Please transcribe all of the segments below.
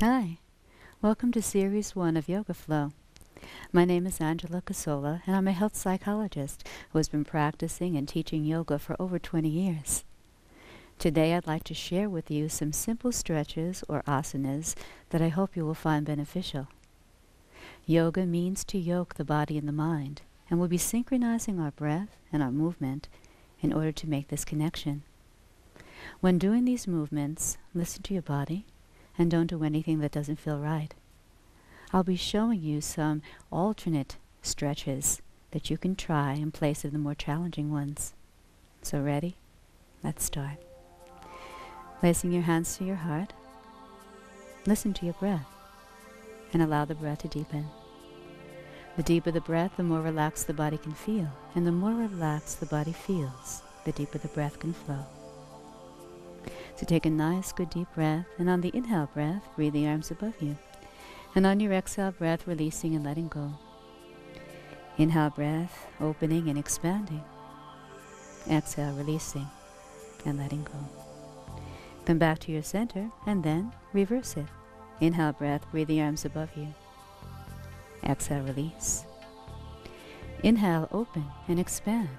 Hi, welcome to Series 1 of Yoga Flow. My name is Angela Casola, and I'm a health psychologist who has been practicing and teaching yoga for over 20 years. Today I'd like to share with you some simple stretches or asanas that I hope you will find beneficial. Yoga means to yoke the body and the mind, and we'll be synchronizing our breath and our movement in order to make this connection. When doing these movements, listen to your body and don't do anything that doesn't feel right. I'll be showing you some alternate stretches that you can try in place of the more challenging ones. So ready? Let's start. Placing your hands to your heart, listen to your breath and allow the breath to deepen. The deeper the breath, the more relaxed the body can feel, and the more relaxed the body feels, the deeper the breath can flow. So take a nice, good deep breath, and on the inhale breath, breathe the arms above you. And on your exhale breath, releasing and letting go. Inhale breath, opening and expanding. Exhale, releasing and letting go. Come back to your center, and then reverse it. Inhale breath, breathe the arms above you. Exhale, release. Inhale, open and expand.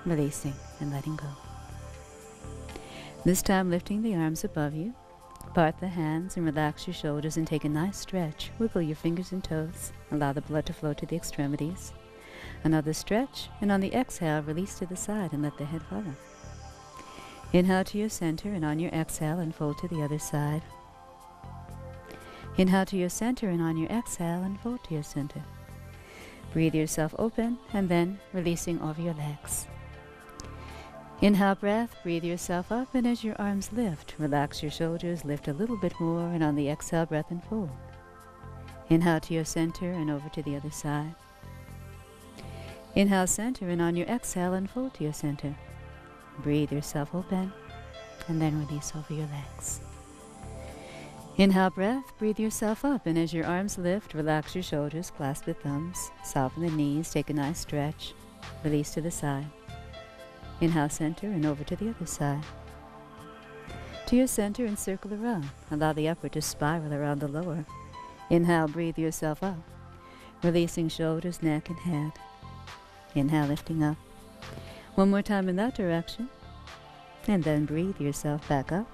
Releasing and letting go. This time lifting the arms above you, part the hands and relax your shoulders and take a nice stretch. Wiggle your fingers and toes. Allow the blood to flow to the extremities. Another stretch, and on the exhale, release to the side and let the head follow. Inhale to your center, and on your exhale, unfold to the other side. Inhale to your center, and on your exhale, unfold to your center. Breathe yourself open, and then releasing over your legs. Inhale breath, breathe yourself up, and as your arms lift, relax your shoulders, lift a little bit more, and on the exhale breath, unfold. Inhale to your center and over to the other side. Inhale center, and on your exhale, unfold to your center. Breathe yourself open, and then release over your legs. Inhale breath, breathe yourself up, and as your arms lift, relax your shoulders, clasp the thumbs, soften the knees, take a nice stretch, release to the side. Inhale center and over to the other side. To your center and circle around. Allow the upper to spiral around the lower. Inhale, breathe yourself up, releasing shoulders, neck, and head. Inhale, lifting up. One more time in that direction. And then breathe yourself back up,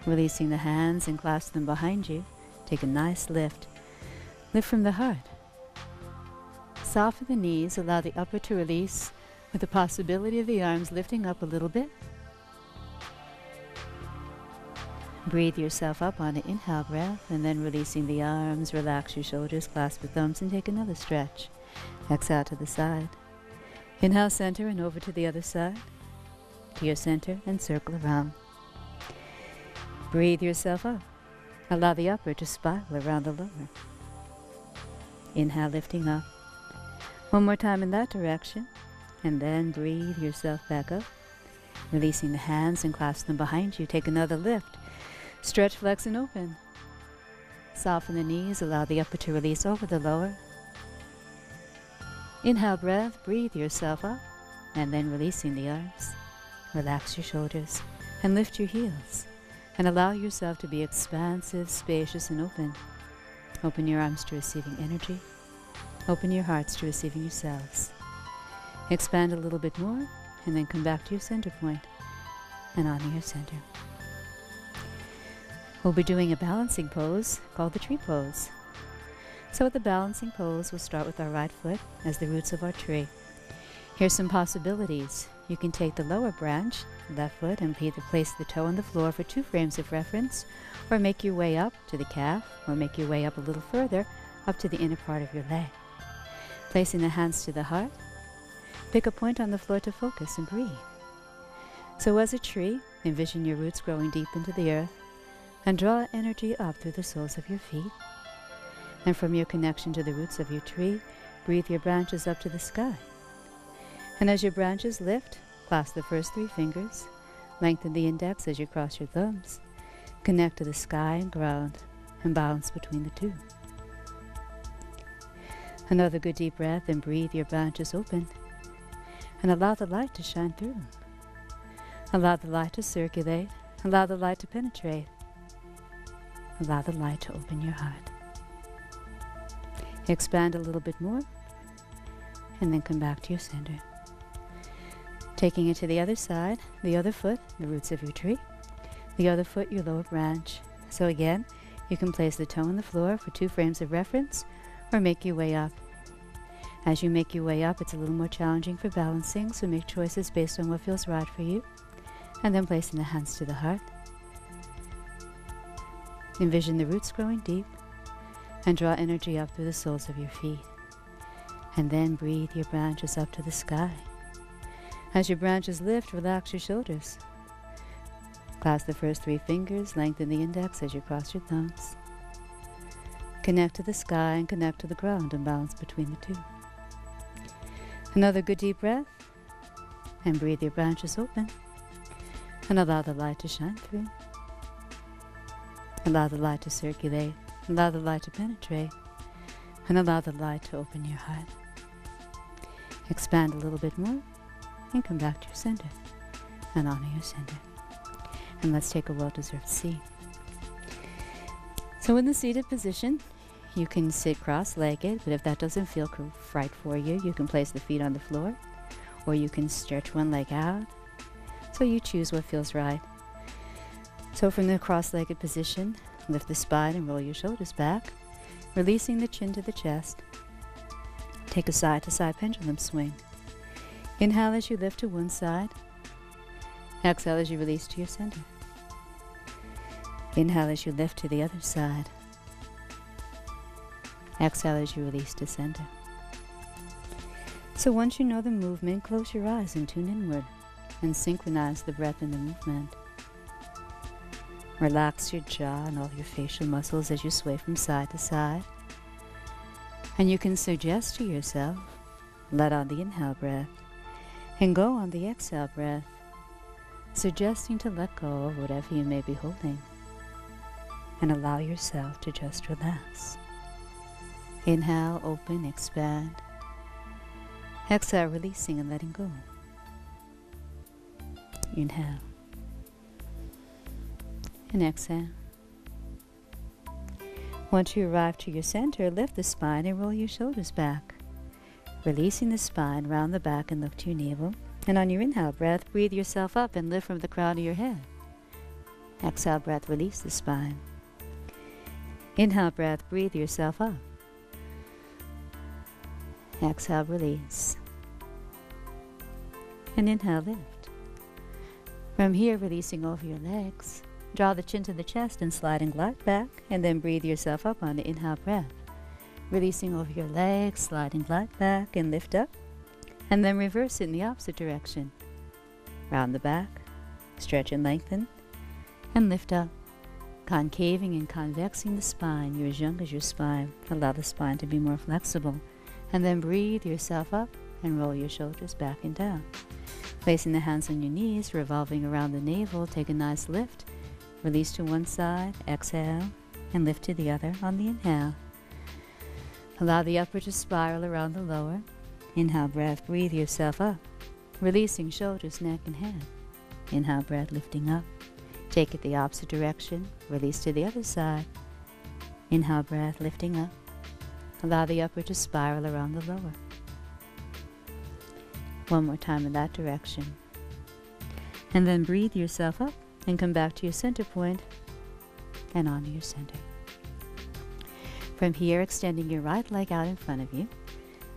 releasing the hands and clasp them behind you. Take a nice lift. Lift from the heart. Soften the knees, allow the upper to release, with the possibility of the arms lifting up a little bit. Breathe yourself up on an inhale breath, and then releasing the arms, relax your shoulders, clasp the thumbs, and take another stretch. Exhale to the side. Inhale center and over to the other side. To your center and circle around. Breathe yourself up. Allow the upper to spiral around the lower. Inhale, lifting up. One more time in that direction. And then breathe yourself back up, releasing the hands and clasp them behind you. Take another lift. Stretch, flex, and open. Soften the knees, allow the upper to release over the lower. Inhale breath, breathe yourself up, and then releasing the arms. Relax your shoulders and lift your heels, and allow yourself to be expansive, spacious, and open. Open your arms to receiving energy. Open your hearts to receiving yourselves. Expand a little bit more, and then come back to your center point and honor your center. We'll be doing a balancing pose called the tree pose. So with the balancing pose, we'll start with our right foot as the roots of our tree. Here's some possibilities. You can take the lower branch, left foot, and either place the toe on the floor for 2 frames of reference, or make your way up to the calf, or make your way up a little further, up to the inner part of your leg. Placing the hands to the heart, pick a point on the floor to focus and breathe. So as a tree, envision your roots growing deep into the earth and draw energy up through the soles of your feet. And from your connection to the roots of your tree, breathe your branches up to the sky. And as your branches lift, clasp the first 3 fingers, lengthen the index as you cross your thumbs, connect to the sky and ground, and balance between the two. Another good deep breath, and breathe your branches open. And allow the light to shine through. Allow the light to circulate. Allow the light to penetrate. allow the light to open your heart. Expand a little bit more, and then come back to your center. Taking it to the other side, the other foot, the roots of your tree, the other foot, your lower branch. So again, you can place the toe on the floor for 2 frames of reference, or make your way up. As you make your way up, it's a little more challenging for balancing, so make choices based on what feels right for you, and then placing the hands to the heart. Envision the roots growing deep, and draw energy up through the soles of your feet. And then breathe your branches up to the sky. As your branches lift, relax your shoulders. Clasp the first 3 fingers, lengthen the index as you cross your thumbs. Connect to the sky and connect to the ground and balance between the 2. Another good deep breath, and breathe your branches open, and allow the light to shine through. Allow the light to circulate, allow the light to penetrate, and allow the light to open your heart. Expand a little bit more, and come back to your center, and honor your center. And let's take a well-deserved seat. So in the seated position, you can sit cross-legged, but if that doesn't feel right for you, you can place the feet on the floor, or you can stretch one leg out. So you choose what feels right. So from the cross-legged position, lift the spine and roll your shoulders back, releasing the chin to the chest. Take a side-to-side pendulum swing. Inhale as you lift to one side. Exhale as you release to your center. Inhale as you lift to the other side. Exhale as you release to center. So once you know the movement, close your eyes and tune inward, and synchronize the breath and the movement. Relax your jaw and all your facial muscles as you sway from side to side. And you can suggest to yourself, let on the inhale breath, and go on the exhale breath, suggesting to let go of whatever you may be holding, and allow yourself to just relax. Inhale, open, expand. Exhale, releasing and letting go. Inhale. And exhale. Once you arrive to your center, lift the spine and roll your shoulders back. Releasing the spine, round the back and look to your navel. And on your inhale breath, breathe yourself up and lift from the crown of your head. Exhale breath, release the spine. Inhale breath, breathe yourself up. Exhale, release. And inhale, lift. From here, releasing over your legs, draw the chin to the chest and slide and glide back, and then breathe yourself up on the inhale breath. Releasing over your legs, slide and glide back and lift up, and then reverse it in the opposite direction. Round the back, stretch and lengthen, and lift up. Concaving and convexing the spine. You're as young as your spine. Allow the spine to be more flexible. And then breathe yourself up and roll your shoulders back and down. Placing the hands on your knees, revolving around the navel, take a nice lift. Release to one side, exhale, and lift to the other on the inhale. Allow the upper to spiral around the lower. Inhale breath, breathe yourself up. Releasing shoulders, neck, and head. Inhale breath, lifting up. Take it the opposite direction, release to the other side. Inhale breath, lifting up. Allow the upper to spiral around the lower. One more time in that direction. And then breathe yourself up and come back to your center point and onto your center. From here, extending your right leg out in front of you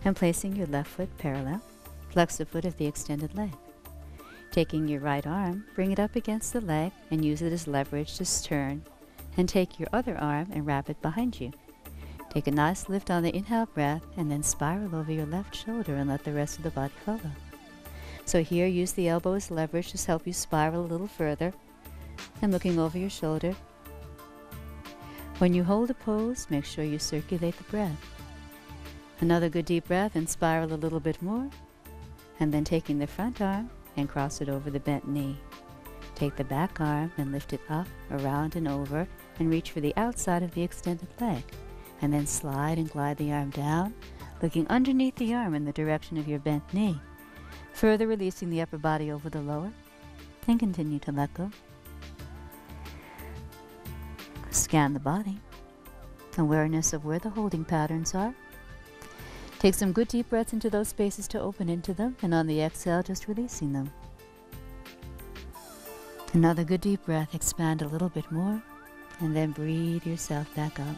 and placing your left foot parallel. Flex the foot of the extended leg. Taking your right arm, bring it up against the leg and use it as leverage to turn, and take your other arm and wrap it behind you. Take a nice lift on the inhale breath and then spiral over your left shoulder and let the rest of the body follow. So here, use the elbow as leverage to help you spiral a little further and looking over your shoulder. When you hold a pose, make sure you circulate the breath. Another good deep breath and spiral a little bit more, and then taking the front arm and cross it over the bent knee. Take the back arm and lift it up, around and over, and reach for the outside of the extended leg. And then slide and glide the arm down, looking underneath the arm in the direction of your bent knee. Further releasing the upper body over the lower, and continue to let go. Scan the body. Awareness of where the holding patterns are. Take some good deep breaths into those spaces to open into them, and on the exhale, just releasing them. Another good deep breath, expand a little bit more, and then breathe yourself back up.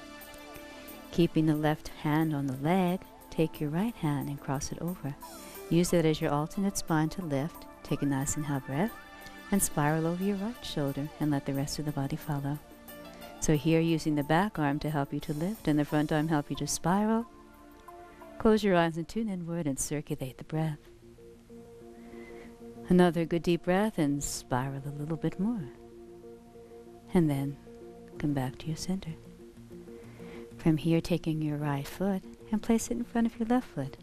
Keeping the left hand on the leg, take your right hand and cross it over. Use it as your alternate spine to lift. Take a nice inhale breath, and spiral over your right shoulder, and let the rest of the body follow. So here, using the back arm to help you to lift, and the front arm help you to spiral. Close your eyes and tune inward and circulate the breath. Another good deep breath and spiral a little bit more. And then come back to your center. From here, taking your right foot and place it in front of your left foot.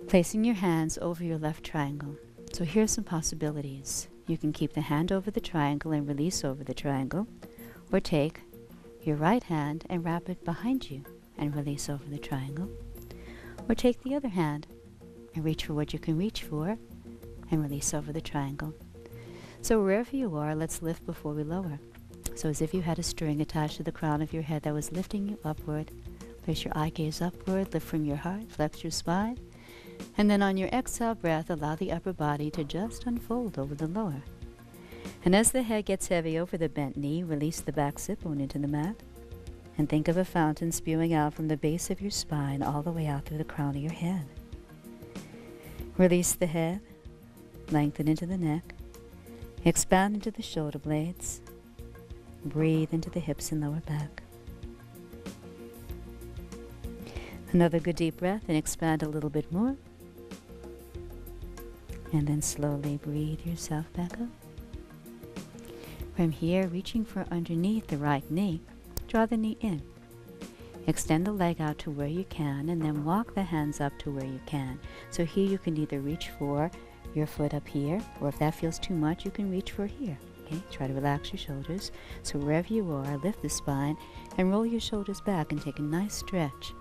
Placing your hands over your left triangle. So here's some possibilities. You can keep the hand over the triangle and release over the triangle, or take your right hand and wrap it behind you and release over the triangle. Or take the other hand and reach for what you can reach for and release over the triangle. So wherever you are, let's lift before we lower. So as if you had a string attached to the crown of your head that was lifting you upward. Place your eye gaze upward, lift from your heart, flex your spine, and then on your exhale breath, allow the upper body to just unfold over the lower. And as the head gets heavy over the bent knee, release the back sit bone into the mat. And think of a fountain spewing out from the base of your spine all the way out through the crown of your head. Release the head, lengthen into the neck, expand into the shoulder blades, breathe into the hips and lower back. Another good deep breath and expand a little bit more. And then slowly breathe yourself back up. From here, reaching for underneath the right knee, draw the knee in. Extend the leg out to where you can, and then walk the hands up to where you can. So here you can either reach for your foot up here, or if that feels too much, you can reach for here. Okay? Try to relax your shoulders. So wherever you are, lift the spine and roll your shoulders back and take a nice stretch.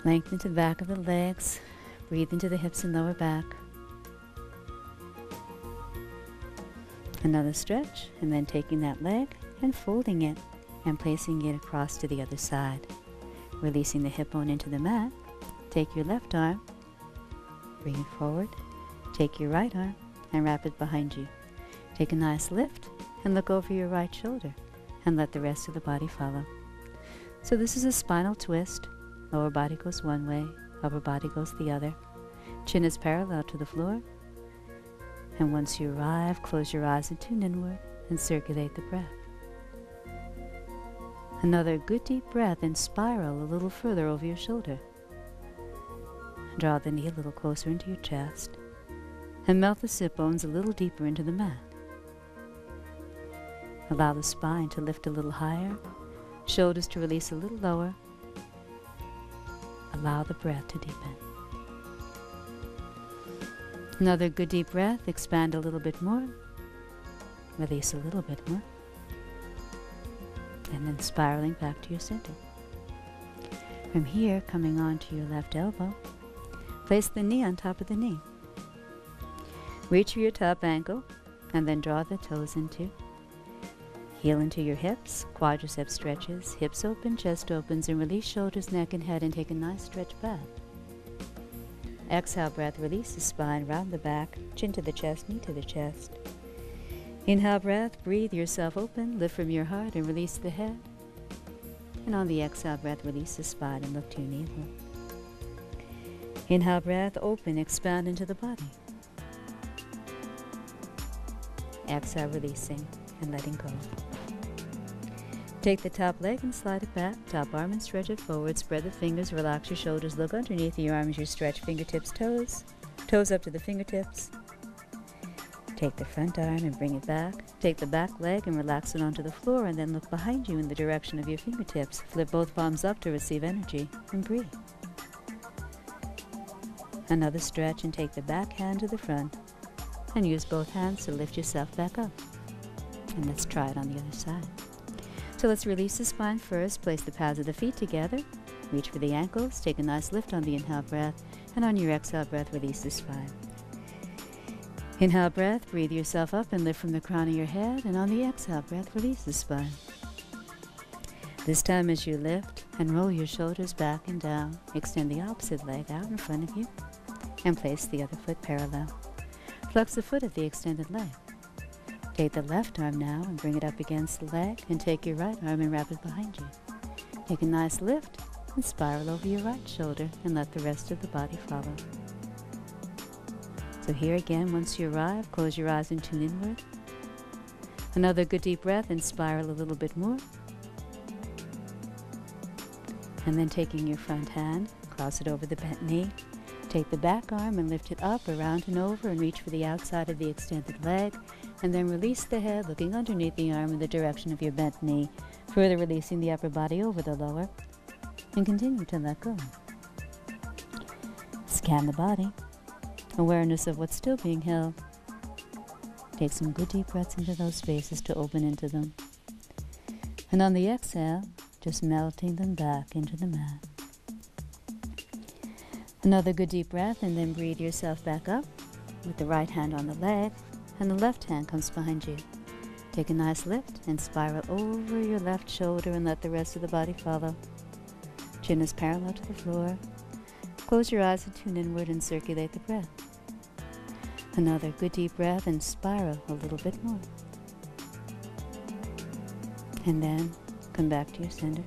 Lengthen to the back of the legs. Breathe into the hips and lower back. Another stretch, and then taking that leg and folding it and placing it across to the other side. Releasing the hip bone into the mat. Take your left arm, bring it forward. Take your right arm and wrap it behind you. Take a nice lift and look over your right shoulder and let the rest of the body follow. So this is a spinal twist. Lower body goes one way, upper body goes the other. Chin is parallel to the floor. And once you arrive, close your eyes and tune inward and circulate the breath. Another good deep breath and spiral a little further over your shoulder. Draw the knee a little closer into your chest and melt the sit bones a little deeper into the mat. Allow the spine to lift a little higher, shoulders to release a little lower. Allow the breath to deepen. Another good deep breath, expand a little bit more, release a little bit more, and then spiraling back to your center. From here, coming onto your left elbow, place the knee on top of the knee. Reach for your top ankle, and then draw the toes into. Heel into your hips, quadricep stretches, hips open, chest opens, and release shoulders, neck, and head, and take a nice stretch back. Exhale breath, release the spine, round the back, chin to the chest, knee to the chest. Inhale breath, breathe yourself open, lift from your heart and release the head. And on the exhale breath, release the spine and look to your navel. Inhale breath, open, expand into the body. Exhale, releasing and letting go. Take the top leg and slide it back, top arm and stretch it forward, spread the fingers, relax your shoulders, look underneath your arms, you stretch fingertips, toes up to the fingertips. Take the front arm and bring it back. Take the back leg and relax it onto the floor, and then look behind you in the direction of your fingertips. Flip both palms up to receive energy and breathe. Another stretch and take the back hand to the front and use both hands to lift yourself back up. And let's try it on the other side. So let's release the spine first, place the pads of the feet together, reach for the ankles, take a nice lift on the inhale breath, and on your exhale breath, release the spine. Inhale breath, breathe yourself up and lift from the crown of your head, and on the exhale breath, release the spine. This time as you lift and roll your shoulders back and down, extend the opposite leg out in front of you and place the other foot parallel. Flex the foot of the extended leg. Take the left arm now and bring it up against the leg, and take your right arm and wrap it behind you. Take a nice lift and spiral over your right shoulder and let the rest of the body follow. So here again, once you arrive, close your eyes and tune inward. Another good deep breath and spiral a little bit more. And then taking your front hand, cross it over the bent knee. Take the back arm and lift it up, around and over, and reach for the outside of the extended leg. And then release the head, looking underneath the arm in the direction of your bent knee, further releasing the upper body over the lower. And continue to let go. Scan the body. Awareness of what's still being held. Take some good deep breaths into those spaces to open into them. And on the exhale, just melting them back into the mat. Another good deep breath, and then breathe yourself back up with the right hand on the leg, and the left hand comes behind you. Take a nice lift and spiral over your left shoulder and let the rest of the body follow. Chin is parallel to the floor. Close your eyes and tune inward and circulate the breath. Another good deep breath and spiral a little bit more. And then come back to your center.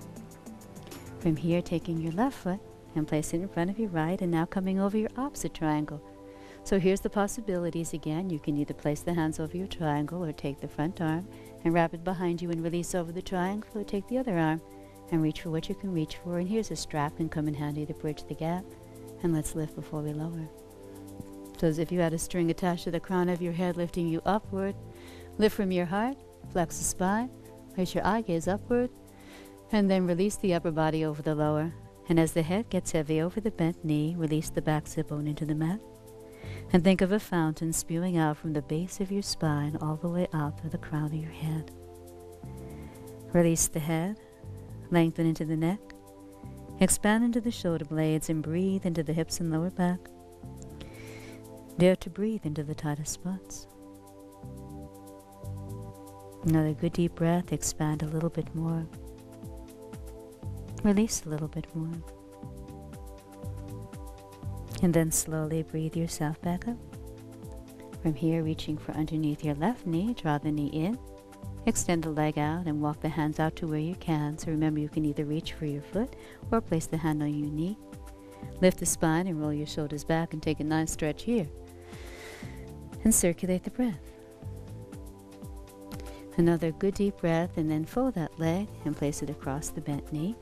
From here, taking your left foot and place it in front of your right, and now coming over your opposite triangle. So here's the possibilities again. You can either place the hands over your triangle, or take the front arm and wrap it behind you and release over the triangle, or take the other arm and reach for what you can reach for. And here's a strap can come in handy to bridge the gap. And let's lift before we lower. So as if you had a string attached to the crown of your head, lifting you upward. Lift from your heart, flex the spine, place your eye gaze upward, and then release the upper body over the lower. And as the head gets heavy over the bent knee, release the back sit bone into the mat. And think of a fountain spewing out from the base of your spine all the way out through the crown of your head. Release the head, lengthen into the neck, expand into the shoulder blades, and breathe into the hips and lower back. Dare to breathe into the tightest spots. Another good deep breath, expand a little bit more. Release a little bit more. And then slowly breathe yourself back up. From here, reaching for underneath your left knee, draw the knee in, extend the leg out, and walk the hands out to where you can. So remember, you can either reach for your foot or place the hand on your knee. Lift the spine and roll your shoulders back, and take a nice stretch here. And circulate the breath. Another good deep breath, and then fold that leg and place it across the bent knee.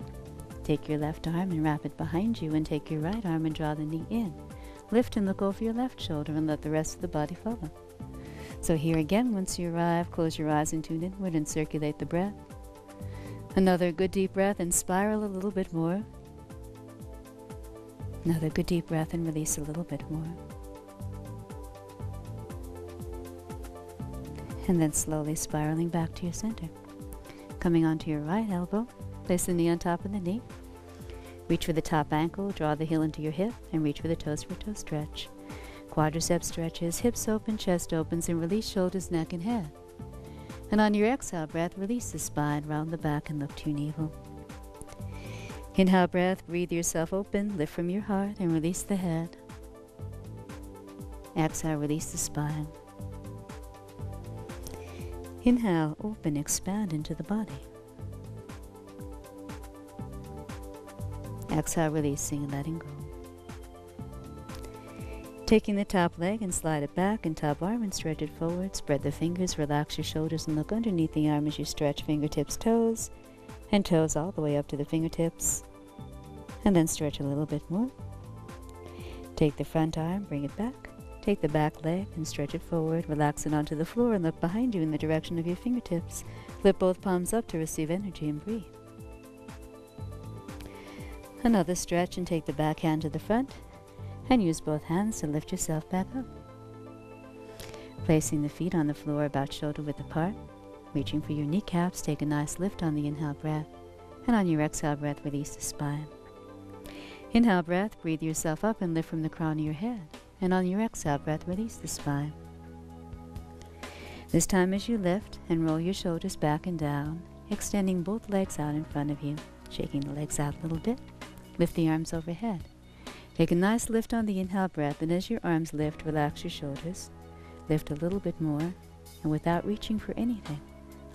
Take your left arm and wrap it behind you, and take your right arm and draw the knee in. Lift and look over your left shoulder and let the rest of the body follow. So here again, once you arrive, close your eyes and tune inward and circulate the breath. Another good deep breath and spiral a little bit more. Another good deep breath and release a little bit more. And then slowly spiraling back to your center. Coming onto your right elbow, place the knee on top of the knee. Reach for the top ankle, draw the heel into your hip, and reach for the toes for a toe stretch. Quadricep stretches, hips open, chest opens, and release shoulders, neck, and head. And on your exhale breath, release the spine, round the back, and look to your navel. Inhale breath, breathe yourself open, lift from your heart, and release the head. Exhale, release the spine. Inhale, open, expand into the body. Exhale, releasing and letting go. Taking the top leg and slide it back, and top arm and stretch it forward. Spread the fingers, relax your shoulders, and look underneath the arm as you stretch fingertips, toes, and toes all the way up to the fingertips. And then stretch a little bit more. Take the front arm, bring it back. Take the back leg and stretch it forward. Relax it onto the floor and look behind you in the direction of your fingertips. Flip both palms up to receive energy and breathe. Another stretch, and take the back hand to the front and use both hands to lift yourself back up. Placing the feet on the floor about shoulder width apart. Reaching for your kneecaps, take a nice lift on the inhale breath, and on your exhale breath, release the spine. Inhale breath, breathe yourself up and lift from the crown of your head, and on your exhale breath, release the spine. This time as you lift and roll your shoulders back and down, extending both legs out in front of you, shaking the legs out a little bit. Lift the arms overhead. Take a nice lift on the inhale breath, and as your arms lift, relax your shoulders. Lift a little bit more, and without reaching for anything,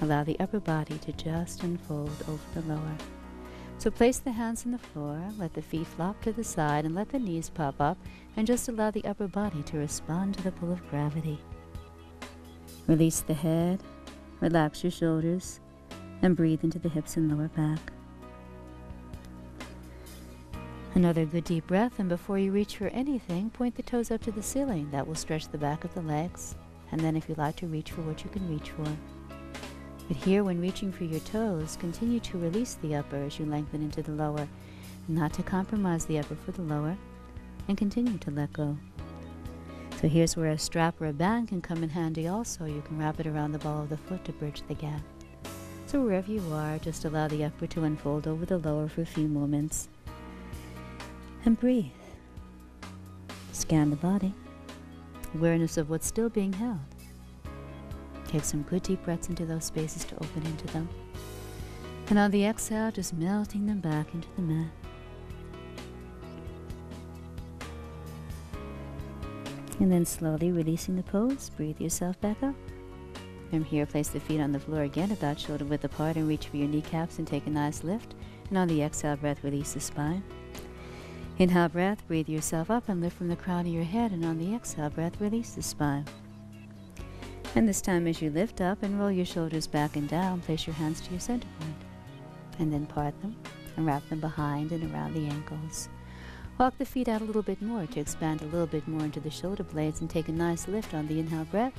allow the upper body to just unfold over the lower. So place the hands on the floor, let the feet flop to the side, and let the knees pop up, and just allow the upper body to respond to the pull of gravity. Release the head, relax your shoulders, and breathe into the hips and lower back. Another good deep breath, and before you reach for anything, point the toes up to the ceiling. That will stretch the back of the legs, and then if you like to reach for what you can reach for. But here, when reaching for your toes, continue to release the upper as you lengthen into the lower, not to compromise the upper for the lower, and continue to let go. So here's where a strap or a band can come in handy also. You can wrap it around the ball of the foot to bridge the gap. So wherever you are, just allow the upper to unfold over the lower for a few moments. And breathe. Scan the body. Awareness of what's still being held. Take some good deep breaths into those spaces to open into them. And on the exhale, just melting them back into the mat. And then slowly releasing the pose, breathe yourself back up. From here, place the feet on the floor again, about shoulder width apart, and reach for your kneecaps and take a nice lift. And on the exhale breath, release the spine. Inhale breath, breathe yourself up and lift from the crown of your head, and on the exhale breath, release the spine. And this time as you lift up and roll your shoulders back and down, place your hands to your center point. And then part them and wrap them behind and around the ankles. Walk the feet out a little bit more to expand a little bit more into the shoulder blades, and take a nice lift on the inhale breath,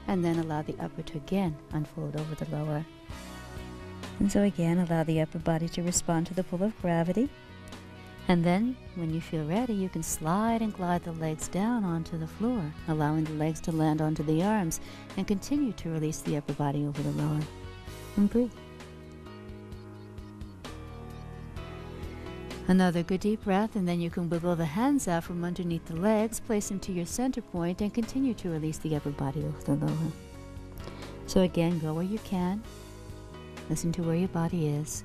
and then allow the upper to again unfold over the lower. And so again, allow the upper body to respond to the pull of gravity. And then, when you feel ready, you can slide and glide the legs down onto the floor, allowing the legs to land onto the arms, and continue to release the upper body over the lower. And breathe. Another good deep breath, and then you can wiggle the hands out from underneath the legs, place them to your center point, and continue to release the upper body over the lower. So again, go where you can. Listen to where your body is.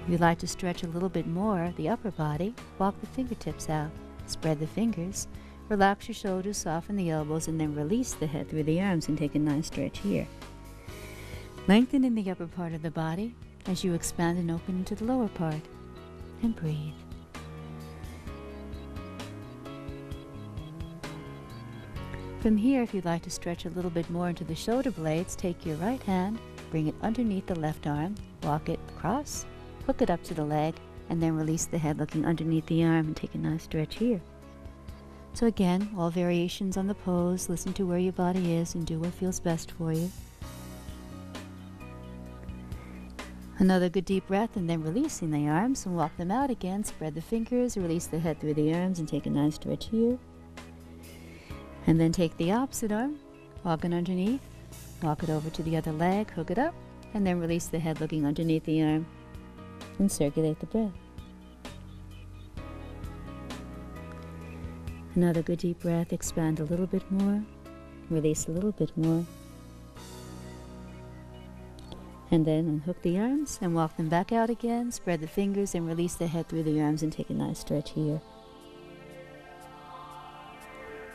If you'd like to stretch a little bit more the upper body, walk the fingertips out, spread the fingers, relax your shoulders, soften the elbows, and then release the head through the arms and take a nice stretch here. Lengthen in the upper part of the body as you expand and open into the lower part, and breathe. From here, if you'd like to stretch a little bit more into the shoulder blades, take your right hand, bring it underneath the left arm, walk it across, hook it up to the leg, and then release the head looking underneath the arm and take a nice stretch here. So again, all variations on the pose, listen to where your body is and do what feels best for you. Another good deep breath, and then releasing the arms and walk them out again. Spread the fingers, release the head through the arms and take a nice stretch here. And then take the opposite arm, walk it underneath, walk it over to the other leg, hook it up, and then release the head looking underneath the arm. And circulate the breath. Another good deep breath, expand a little bit more, release a little bit more. And then unhook the arms and walk them back out again, spread the fingers and release the head through the arms and take a nice stretch here.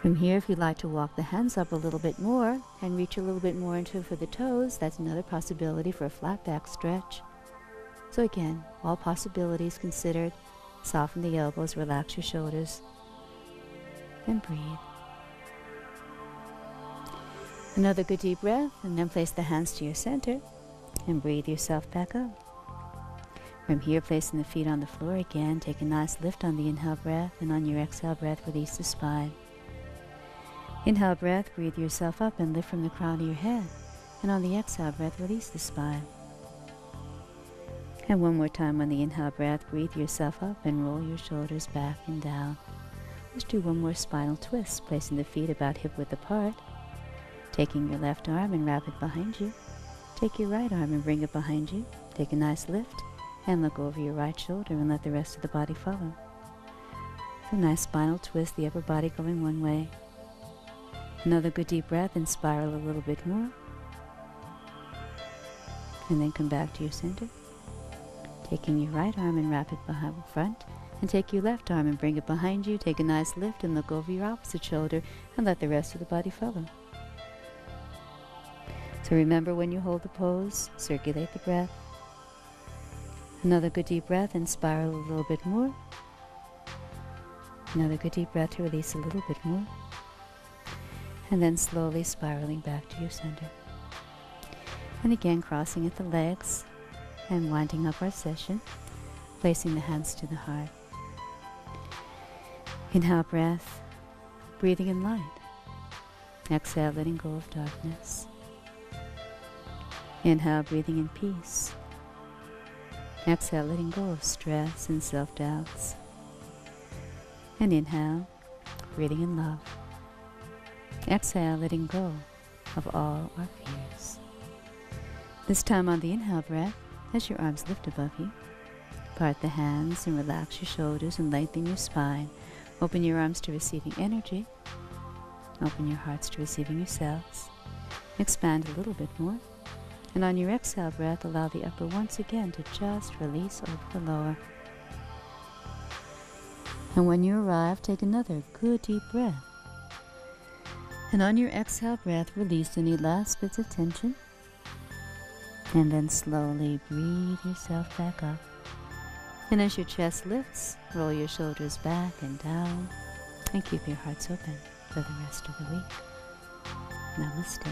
From here, if you'd like to walk the hands up a little bit more and reach a little bit more into for the toes, that's another possibility for a flat back stretch. So again, all possibilities considered. Soften the elbows, relax your shoulders, and breathe. Another good deep breath, and then place the hands to your center, and breathe yourself back up. From here, placing the feet on the floor again, take a nice lift on the inhale breath, and on your exhale breath, release the spine. Inhale breath, breathe yourself up and lift from the crown of your head, and on the exhale breath, release the spine. And one more time on the inhale breath, breathe yourself up and roll your shoulders back and down. Let's do one more spinal twist, placing the feet about hip width apart. Taking your left arm and wrap it behind you. Take your right arm and bring it behind you. Take a nice lift and look over your right shoulder and let the rest of the body follow. A nice spinal twist, the upper body going one way. Another good deep breath and spiral a little bit more. And then come back to your center. Taking your right arm and wrap it behind front. And take your left arm and bring it behind you. Take a nice lift and look over your opposite shoulder and let the rest of the body follow. So remember, when you hold the pose, circulate the breath. Another good deep breath and spiral a little bit more. Another good deep breath to release a little bit more. And then slowly spiraling back to your center. And again crossing at the legs and winding up our session, placing the hands to the heart. Inhale breath, breathing in light. Exhale, letting go of darkness. Inhale, breathing in peace. Exhale, letting go of stress and self-doubts. And inhale, breathing in love. Exhale, letting go of all our fears. This time on the inhale breath, as your arms lift above you, part the hands and relax your shoulders and lengthen your spine. Open your arms to receiving energy. Open your hearts to receiving yourselves. Expand a little bit more. And on your exhale breath, allow the upper once again to just release over the lower. And when you arrive, take another good deep breath. And on your exhale breath, release any last bits of tension. And then slowly breathe yourself back up. And as your chest lifts, roll your shoulders back and down. And keep your hearts open for the rest of the week. Namaste.